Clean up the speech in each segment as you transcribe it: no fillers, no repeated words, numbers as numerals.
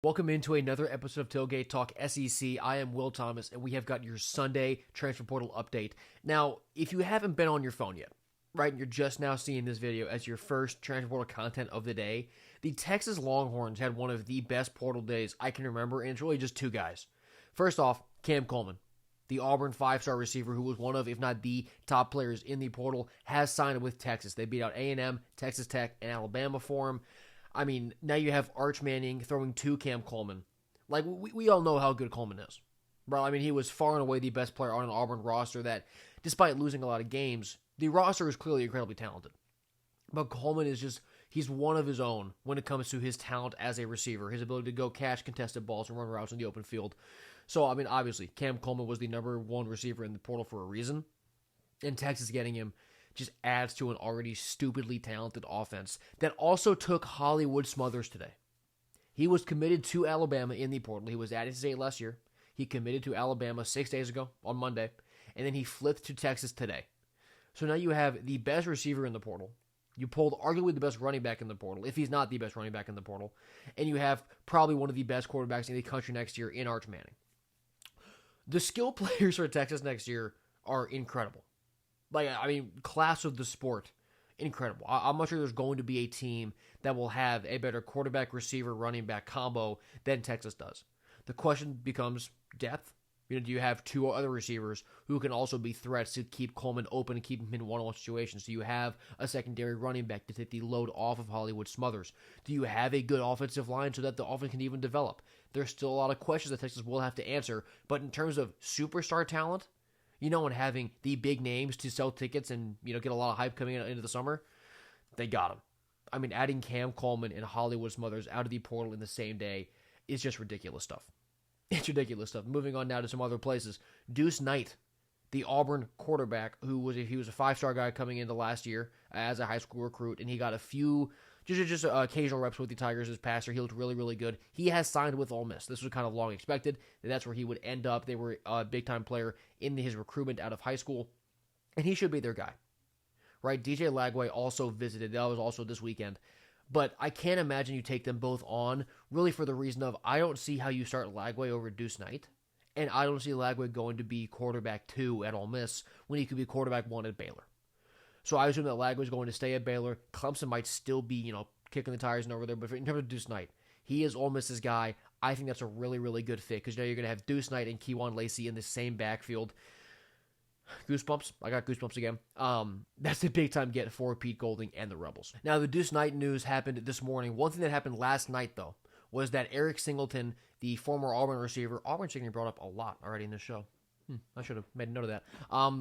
Welcome into another episode of Tailgate Talk SEC. I am Will Thomas, and we have got your Sunday transfer portal update. Now, if you haven't been on your phone yet, right, and you're just now seeing this video as your first transfer portal content of the day, the Texas Longhorns had one of the best portal days I can remember, and it's really just two guys. First off, Cam Coleman, the Auburn five-star receiver who was one of, if not the top players in the portal, has signed with Texas. They beat out A&M, Texas Tech, and Alabama for him. I mean, now you have Arch Manning throwing to Cam Coleman. Like, we all know how good Coleman is. Bro, I mean, he was far and away the best player on an Auburn roster that, despite losing a lot of games, the roster is clearly incredibly talented. But Coleman is just, he's one of his own when it comes to his talent as a receiver, his ability to go catch contested balls and run routes in the open field. So, I mean, obviously, Cam Coleman was the number one receiver in the portal for a reason. And Texas getting him just adds to an already stupidly talented offense that also took Hollywood Smothers today. He was committed to Alabama in the portal. He was at NC State last year. He committed to Alabama 6 days ago on Monday, and then he flipped to Texas today. So now you have the best receiver in the portal. You pulled arguably the best running back in the portal, if he's not the best running back in the portal, and you have probably one of the best quarterbacks in the country next year in Arch Manning. The skill players for Texas next year are incredible. Like, I mean, class of the sport, incredible. I'm not sure there's going to be a team that will have a better quarterback, receiver, running back combo than Texas does. The question becomes depth. You know, do you have two other receivers who can also be threats to keep Coleman open and keep him in one-on-one situations? Do you have a secondary running back to take the load off of Hollywood Smothers? Do you have a good offensive line so that the offense can even develop? There's still a lot of questions that Texas will have to answer, but in terms of superstar talent, you know, and having the big names to sell tickets and, you know, get a lot of hype coming into the summer, they got him. I mean, adding Cam Coleman and Hollywood Smothers out of the portal in the same day is just ridiculous stuff. It's ridiculous stuff. Moving on now to some other places. Deuce Knight, the Auburn quarterback, he was a five-star guy coming into last year as a high school recruit, and he got a few just occasional reps with the Tigers this past year. He looked really, really good. He has signed with Ole Miss. This was kind of long expected. That's where he would end up. They were a big-time player in his recruitment out of high school, and he should be their guy. Right? DJ Lagway also visited. That was also this weekend. But I can't imagine you take them both on, really for the reason of I don't see how you start Lagway over Deuce Knight, and I don't see Lagway going to be quarterback 2 at Ole Miss when he could be quarterback 1 at Baylor. So I assume that Lagway is going to stay at Baylor. Clemson might still be, you know, kicking the tires and over there. But in terms of Deuce Knight, he is Ole Miss's guy. I think that's a really, really good fit because now you're going to have Deuce Knight and Keywan Lacey in the same backfield. Goosebumps. I got goosebumps again. That's a big-time get for Pete Golding and the Rebels. Now, the Deuce Knight news happened this morning. One thing that happened last night, though, was that Eric Singleton, the former Auburn receiver, Auburn's getting brought up a lot already in this show. I should have made a note of that.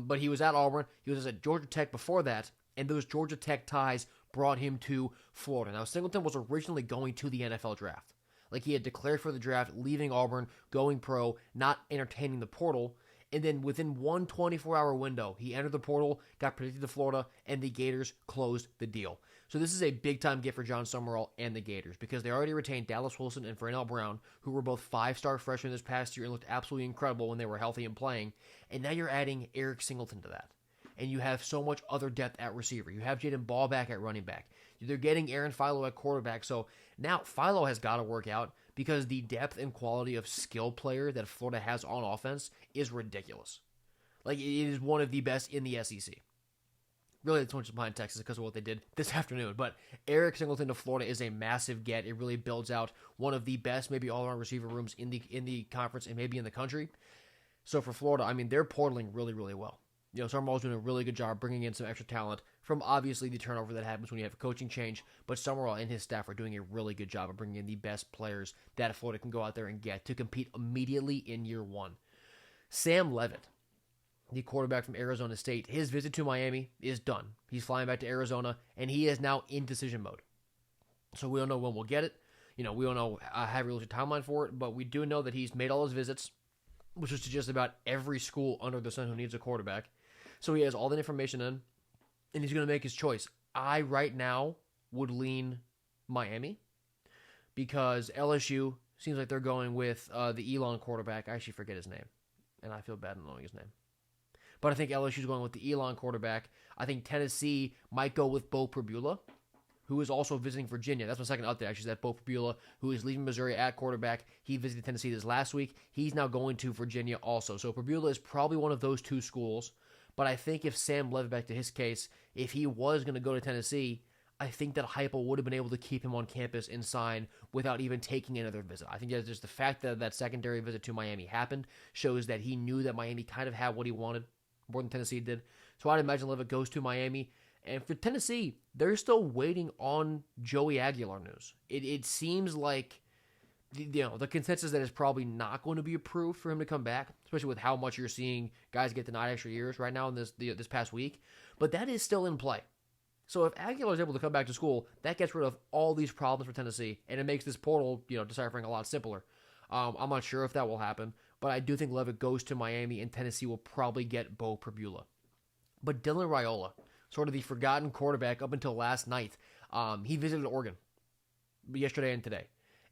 But he was at Auburn. He was at Georgia Tech before that, and those Georgia Tech ties brought him to Florida. Now, Singleton was originally going to the NFL draft. Like, he had declared for the draft, leaving Auburn, going pro, not entertaining the portal, and then within one 24-hour window, he entered the portal, got predicted to Florida, and the Gators closed the deal. So this is a big-time gift for John Summerall and the Gators because they already retained Dallas Wilson and Vernell Brown, who were both five-star freshmen this past year and looked absolutely incredible when they were healthy and playing. And now you're adding Eric Singleton to that. And you have so much other depth at receiver. You have Jaden Ball back at running back. They're getting Aaron Philo at quarterback. So now Philo has got to work out because the depth and quality of skill player that Florida has on offense is ridiculous. Like, it is one of the best in the SEC. Really, it's much behind Texas because of what they did this afternoon. But Eric Singleton to Florida is a massive get. It really builds out one of the best, maybe all-around receiver rooms in the conference and maybe in the country. So for Florida, I mean, they're portaling really, really well. You know, Summerall's doing a really good job bringing in some extra talent from obviously the turnover that happens when you have a coaching change, but Summerall and his staff are doing a really good job of bringing in the best players that Florida can go out there and get to compete immediately in year one. Sam Leavitt, the quarterback from Arizona State, his visit to Miami is done. He's flying back to Arizona, and he is now in decision mode. So we don't know when we'll get it. You know, we don't know have a realistic timeline for it, but we do know that he's made all his visits, which is to just about every school under the sun who needs a quarterback. So he has all that information in, and he's going to make his choice. I, right now, would lean Miami because LSU seems like they're going with the Elon quarterback. I actually forget his name, and I feel bad not knowing his name. But I think LSU's going with the Elon quarterback. I think Tennessee might go with Bo Prabula, who is also visiting Virginia. That's my second update, actually, is that Bo Pribula, who is leaving Missouri at quarterback, he visited Tennessee this last week. He's now going to Virginia also. So Pribula is probably one of those two schools. But I think if Sam Leavitt, back to his case, if he was going to go to Tennessee, I think that Heupel would have been able to keep him on campus and sign without even taking another visit. I think that just the fact that that secondary visit to Miami happened shows that he knew that Miami kind of had what he wanted more than Tennessee did. So I'd imagine Leavitt goes to Miami. And for Tennessee, they're still waiting on Joey Aguilar news. It seems like the consensus that it's probably not going to be approved for him to come back, especially with how much you're seeing guys get denied extra years right now in this past week. But that is still in play. So if Aguilar is able to come back to school, that gets rid of all these problems for Tennessee, and it makes this portal, deciphering a lot simpler. I'm not sure if that will happen, but I do think Leavitt goes to Miami, and Tennessee will probably get Bo Pribula. But Dylan Raiola, sort of the forgotten quarterback up until last night, he visited Oregon yesterday and today.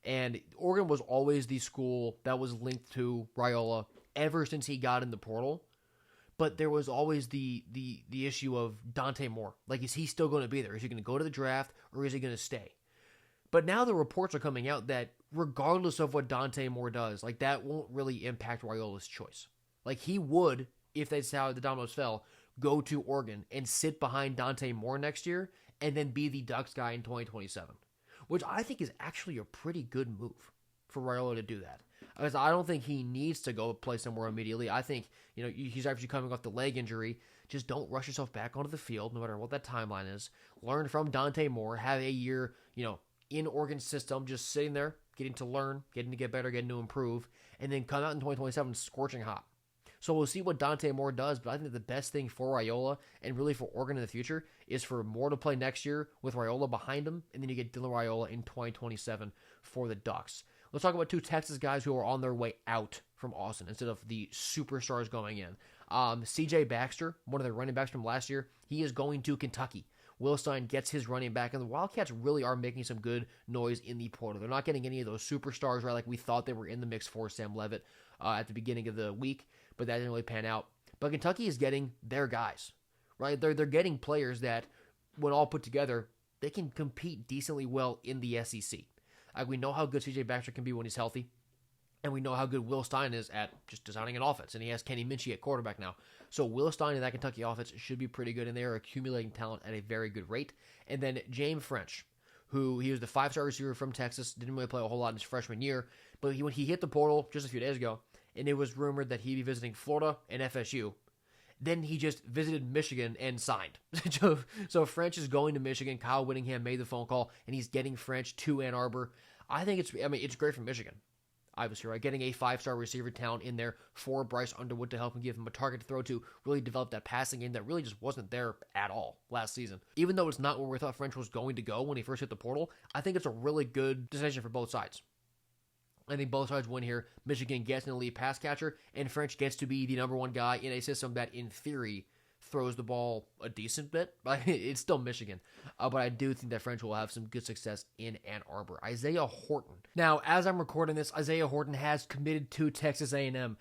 And Oregon was always the school that was linked to Raiola ever since he got in the portal. But there was always the issue of Dante Moore. Like, is he still going to be there? Is he going to go to the draft, or is he going to stay? But now the reports are coming out that regardless of what Dante Moore does, like, that won't really impact Raiola's choice. Like, he would, if that's how the dominoes fell, go to Oregon and sit behind Dante Moore next year and then be the Ducks guy in 2027. Which I think is actually a pretty good move for Raiola to do that. Because I don't think he needs to go play somewhere immediately. I think, he's actually coming off the leg injury. Just don't rush yourself back onto the field, no matter what that timeline is. Learn from Dante Moore. Have a year, in Oregon's system, just sitting there, getting to learn, getting to get better, getting to improve, and then come out in 2027 scorching hot. So we'll see what Dante Moore does, but I think the best thing for Raiola and really for Oregon in the future is for Moore to play next year with Raiola behind him, and then you get Dylan Raiola in 2027 for the Ducks. Let's talk about two Texas guys who are on their way out from Austin instead of the superstars going in. C.J. Baxter, one of the running backs from last year, he is going to Kentucky. Will Stein gets his running back, and the Wildcats really are making some good noise in the portal. They're not getting any of those superstars, right, like we thought they were in the mix for Sam Leavitt at the beginning of the week, but that didn't really pan out. But Kentucky is getting their guys, right? They're getting players that, when all put together, they can compete decently well in the SEC. We know how good C.J. Baxter can be when he's healthy, and we know how good Will Stein is at just designing an offense, and he has Kenny Minchie at quarterback now. So Will Stein in that Kentucky offense should be pretty good, and they are accumulating talent at a very good rate. And then James French, who he was the 5-star receiver from Texas, didn't really play a whole lot in his freshman year, but when he hit the portal just a few days ago, and it was rumored that he'd be visiting Florida and FSU, then he just visited Michigan and signed. So French is going to Michigan. Kyle Whittingham made the phone call, and he's getting French to Ann Arbor. I think it's great for Michigan, obviously, right? Getting a 5-star receiver talent in there for Bryce Underwood to help him give him a target to throw to, really develop that passing game that really just wasn't there at all last season. Even though it's not where we thought French was going to go when he first hit the portal, I think it's a really good decision for both sides. I think both sides win here. Michigan gets an elite pass catcher, and French gets to be the number one guy in a system that, in theory, throws the ball a decent bit. It's still Michigan. But I do think that French will have some good success in Ann Arbor. Isaiah Horton. Now, as I'm recording this, Isaiah Horton has committed to Texas A&M.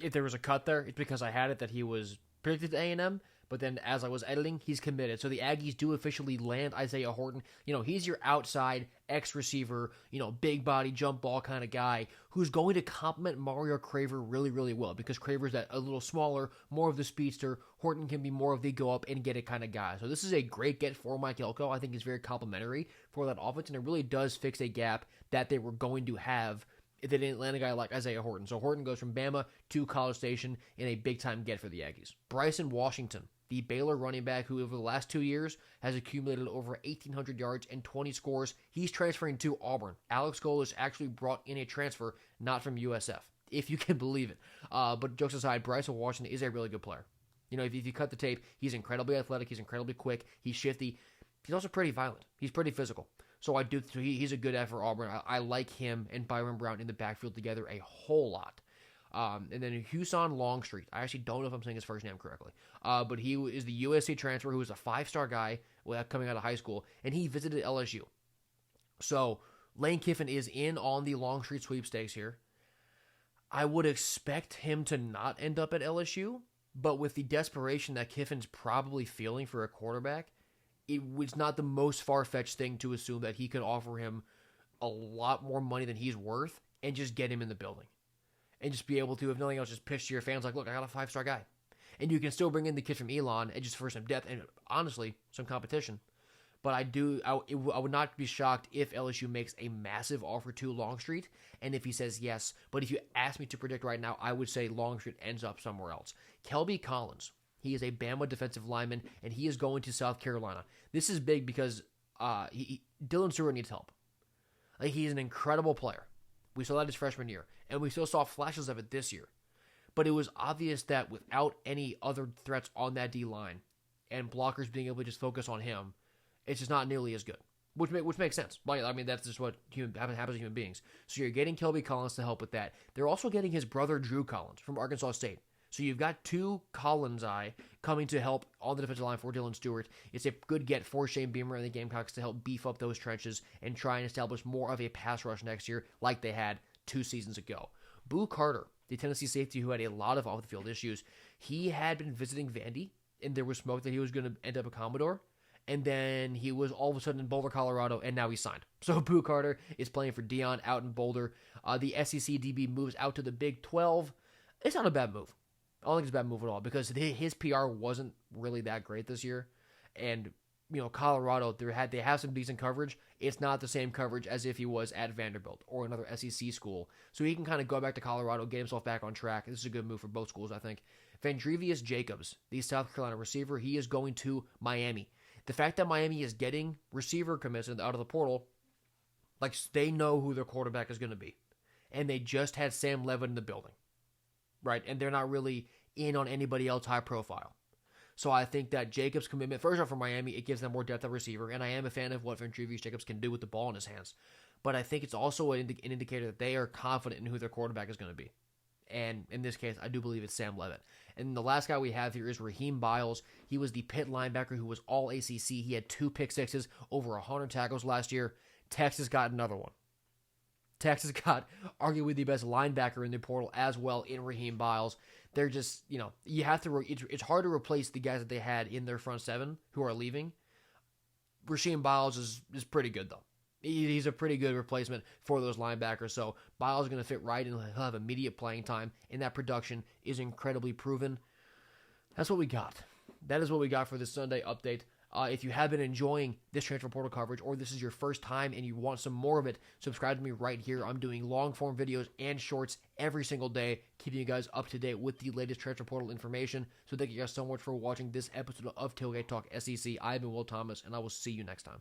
If there was a cut there, it's because I had it that he was predicted to A&M. But then as I was editing, he's committed. So the Aggies do officially land Isaiah Horton. He's your outside X-receiver, big body, jump ball kind of guy who's going to complement Mario Craver really, really well because Craver's that a little smaller, more of the speedster. Horton can be more of the go up and get it kind of guy. So this is a great get for Mike Elko. I think it's very complimentary for that offense, and it really does fix a gap that they were going to have if they didn't land a guy like Isaiah Horton. So Horton goes from Bama to College Station in a big-time get for the Aggies. Bryson Washington, the Baylor running back who over the last 2 years has accumulated over 1,800 yards and 20 scores. He's transferring to Auburn. Alex Golesh actually brought in a transfer, not from USF, if you can believe it. But jokes aside, Bryson Washington is a really good player. If you cut the tape, he's incredibly athletic, he's incredibly quick, he's shifty. He's also pretty violent. He's pretty physical. So he's a good ad for Auburn. I like him and Byron Brown in the backfield together a whole lot. And then Huson Longstreet. I actually don't know if I'm saying his first name correctly. But he is the USC transfer who was a 5-star guy coming out of high school, and he visited LSU. So Lane Kiffin is in on the Longstreet sweepstakes here. I would expect him to not end up at LSU, but with the desperation that Kiffin's probably feeling for a quarterback, it was not the most far-fetched thing to assume that he could offer him a lot more money than he's worth and just get him in the building. And just be able to, if nothing else, just pitch to your fans like, look, I got a 5-star guy. And you can still bring in the kid from Elon and just for some depth and, honestly, some competition. But I would not be shocked if LSU makes a massive offer to Longstreet, and if he says yes. But if you ask me to predict right now, I would say Longstreet ends up somewhere else. Kelby Collins, he is a Bama defensive lineman, and he is going to South Carolina. This is big because Dylan Stewart needs help. Like, he's an incredible player. We saw that his freshman year, and we still saw flashes of it this year. But it was obvious that without any other threats on that D-line and blockers being able to just focus on him, it's just not nearly as good, which makes sense. Like, I mean, that's just what happens to human beings. So you're getting Kelby Collins to help with that. They're also getting his brother Drew Collins from Arkansas State. So you've got two Collins-I coming to help on the defensive line for Dylan Stewart. It's a good get for Shane Beamer and the Gamecocks to help beef up those trenches and try and establish more of a pass rush next year like they had 2 seasons ago. Boo Carter, the Tennessee safety who had a lot of off-the-field issues, he had been visiting Vandy, and there was smoke that he was going to end up a Commodore. And then he was all of a sudden in Boulder, Colorado, and now he's signed. So Boo Carter is playing for Dion out in Boulder. The SEC DB moves out to the Big 12. It's not a bad move. I don't think it's a bad move at all because his PR wasn't really that great this year. And, you know, Colorado, they have some decent coverage. It's not the same coverage as if he was at Vanderbilt or another SEC school. So he can kind of go back to Colorado, get himself back on track. This is a good move for both schools, I think. Vandrevius Jacobs, the South Carolina receiver, he is going to Miami. The fact that Miami is getting receiver commits out of the portal, like, they know who their quarterback is going to be. And they just had Sam Levitt in the building, right? And they're not really in on anybody else high profile. So I think that Jacobs' commitment, first off for Miami, it gives them more depth at receiver. And I am a fan of what Vandrevius Jacobs can do with the ball in his hands. But I think it's also an indicator that they are confident in who their quarterback is going to be. And in this case, I do believe it's Sam Levitt. And the last guy we have here is Raheem Biles. He was the Pitt linebacker who was all ACC. He had 2 pick sixes, over 100 tackles last year. Texas got another one. Texas got arguably the best linebacker in the portal as well in Raheem Biles. They're just, you know, you have to. It's hard to replace the guys that they had in their front 7 who are leaving. Rasheem Biles is pretty good though. He's a pretty good replacement for those linebackers. So Biles is going to fit right in. He'll have immediate playing time, and that production is incredibly proven. That's what we got. That is what we got for this Sunday update. If you have been enjoying this transfer portal coverage, or this is your first time and you want some more of it, subscribe to me right here. I'm doing long-form videos and shorts every single day, keeping you guys up to date with the latest transfer portal information. So thank you guys so much for watching this episode of Tailgate Talk SEC. I've been Will Thomas, and I will see you next time.